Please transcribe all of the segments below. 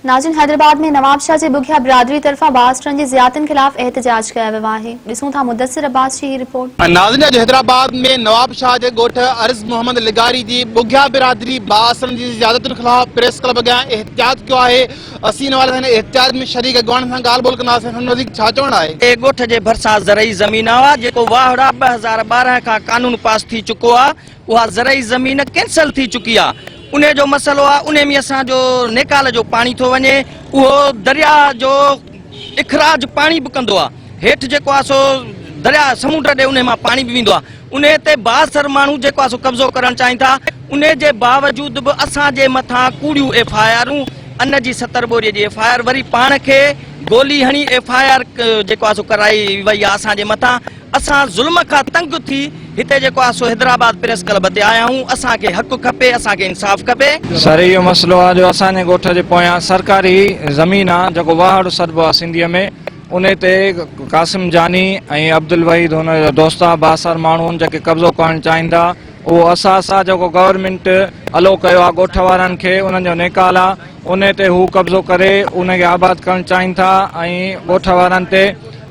नाज़रीन, हैदराबाद में नवाब शाह जी बुघिया बिरादरी तरफा बासरन जी ज़ियादतन खिलाफ एहतजाज कया वियो आहे। ॾिसूं था मुदस्सिर अब्बास जी रिपोर्ट। नाज़रीन, अॼु हैदराबाद में नवाब शाह जे ॻोठ अर्ज़ मोहम्मद लिगारी जी बुघिया बिरादरी बासरन जी ज़ियादतुनि खिलाफ प्रेस क्लब अॻियां एहतजाज कयो आहे। असीं हिन वारे हिन एहतजाज में शरीक अॻवान सां ॻाल्हि ॿोल कंदासीं। हिन वधीक छा चवणु आहे? ॻोठ जे भरिसां ज़रई ज़मीन आहे जेको वाहड़ा 2012 खां कानून पास थी चुको आहे, उहा ज़रई ज़मीन कैंसल थी चुकी आहे। उन जो मसलो आहे, उन में असांजो नेकाल जो पाणी थो वञे, उहो दरिया जो इखराज पाणी बि कंदो आहे। हेठि जेको आहे सो दरिया समुंड ॾे उन मां पाणी बि वेंदो आहे। उन ते बासर माण्हू जेको आहे सो कब्ज़ो करणु चाहिनि था। उन जे बावजूद बि असांजे मथां कूड़ियूं FIR अन जी 70 बोरीअ जी FIR वरी पाण खे गोली हणी FIR जेको आहे सो कराई वई आहे असांजे मथां। असां ज़ुल्म खां तंग थी हिते जेको आहे सो हैदराबाद प्रेस क्लब ते आया आहियूं। असांखे हक़ खपे, असांखे इंसाफ़ खपे। सर, इहो मसलो आहे जो असांजे ॻोठ जे पोयां सरकारी ज़मीन आहे जेको वाहड़ सॾिबो आहे सिंधीअ में। उन ते कासिम जानी ऐं अब्दुल वहीद हुन जो दोस्त आहे, बासर माण्हू जेके कब्ज़ो करणु चाहिनि था। उहो असां जेको गवर्नमेंट अलो कयो आहे ॻोठ वारनि खे, उन्हनि जो नेकाल आहे, उन ते हू कब्ज़ो करे उनखे आबाद करणु चाहिनि था ऐं ॻोठ वारनि ते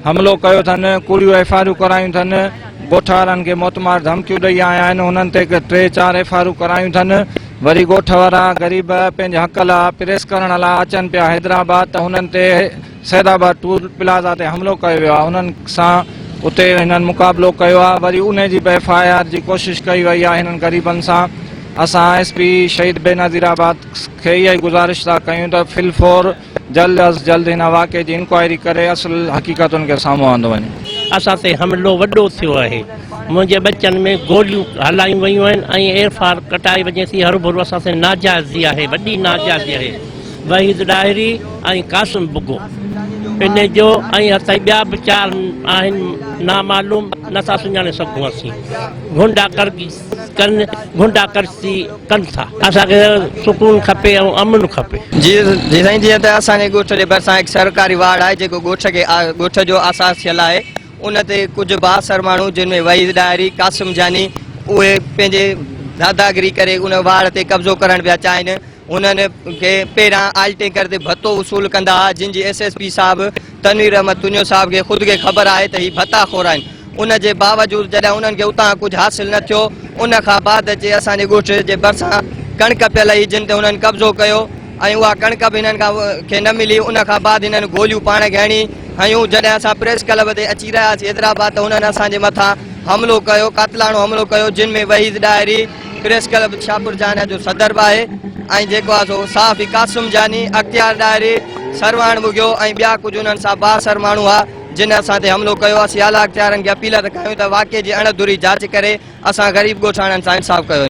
हमिलो कयो अथनि, कूड़ियूं FIR करायूं अथनि। ॻोठ वारनि खे मोतमार धमकियूं ॾेई आया आहिनि, उन्हनि ते 3-4 FIR करायूं अथनि। वरी ॻोठ वारा ग़रीब पंहिंजे हक़ लाइ प्रेस करण लाइ अचनि पिया हैदराबाद, त हुननि ते सैदाबाद टूल प्लाज़ा ते हमिलो कयो वियो आहे। उन्हनि सां उते हिननि मुक़ाबिलो कयो आहे। वरी उन जी बि FIR जी कोशिशि कई वई आहे हिननि ग़रीबनि सां। असां SP शहीद बेनज़ीराबाद खे इहा ई गुज़ारिश था कयूं त फिलफोर जल्द अज़ जल्द हिन वाक़े जी इंक्वायरी करे असुल हक़ीक़तुनि खे साम्हूं आंदो वञे। असां ते हमिलो वॾो थियो आहे। मुंहिंजे बच्चनि में गोलियूं हलायूं वयूं आहिनि ऐं FIR कटाई वञे थी। हर भरू असां ते नाजाइज़ी आहे, वॾी नाजाइज़ी आहे। वहीद डायरी ऐं कासिम बुगो इन जो ऐं असां ॿिया बि 4 आहिनि नामालूम, नथा सुञाणे सघूं। असीं गुंडागर्दी कनि था। असांखे सुकून खपे ऐं अमन खपे। जी साईं, जीअं त असांजे ॻोठ जे भरिसां हिकु सरकारी वार्ड आहे जेको ॻोठ जो आसास थियल आहे। उन ते कुझु बासर माण्हू जिन में वहीद डायरी, कासिम जानी, उहे पंहिंजे दादागिरी करे उन वार्ड ते कब्ज़ो करणु पिया चाहिनि। उन्हनि खे पहिरां आल्टेकर ते भत्तो वसूल कंदा हुआ, जिन जी SSP साहिबु तनवीर अहमद तुनियो साहिब खे ख़ुदि खे ख़बर आहे त ही भत्ताखोर आहिनि। उन जे बावजूद जॾहिं उन्हनि खे उतां कुझु हासिल न थियो, उन खां बाद अचे असांजे ॻोठ जे भरिसां कणिक पियल हुई जिन ते उन्हनि कब्ज़ो कयो ऐं उहा कणिक बि हिननि खे न मिली। उन खां बाद हिननि गोलियूं पाण खे हणी हयूं। जॾहिं असां प्रेस क्लब ते अची रहियासीं हैदराबाद, त हुननि असांजे मथां हमिलो कयो, कातिलाणो हमिलो कयो, जिन में Waheed diary press club Shahpur जाना जो सदर बि आहे ऐं जेको आहे सो साफ़ी कासिम जानी, अख्तियार डायरी, सरवाण बुगियो ऐं ॿिया कुझु उन्हनि सां बासर माण्हू आहे जिन असां ते हमिलो कयो। असीं आला अख्तियारनि खे अपील था कयूं त वाक़े जी अणधूरी जांच करे असां ग़रीब ॻोठाणनि सां इंसाफ़ कयो।